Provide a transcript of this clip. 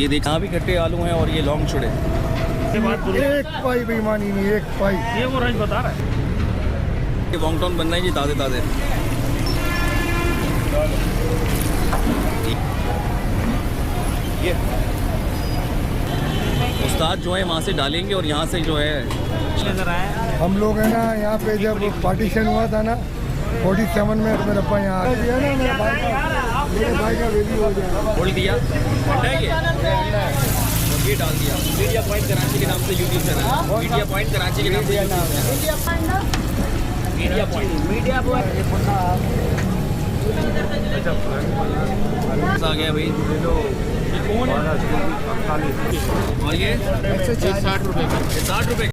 ये देख, यहाँ भी खट्टे आलू हैं और ये लौंग छुड़े। एक पाई बेईमानी नहीं, एक पाई। ये वो रेंज बता रहा है। ये वॉन्गटॉन बन रहे हैं जी, ताज़े ताज़े। ये उस्ताद जो है वहाँ से डालेंगे और यहाँ से जो है हम लोग है ना यहाँ पे जब पार्टीशन हुआ था ना 47 में, तो मेरा पापा यहाँ आ गया ना, मेरे भाई का वैल्यू हो जाएगा। खोल दिया, अंडा है ये, और ये डाल दिया। मीडिया पॉइंट कराची के नाम से YouTube channel, media point Karachi के नाम से मीडिया पॉइंट आ गया भाई। कौन है? और ये 60 रुपए का। 60 रुपए।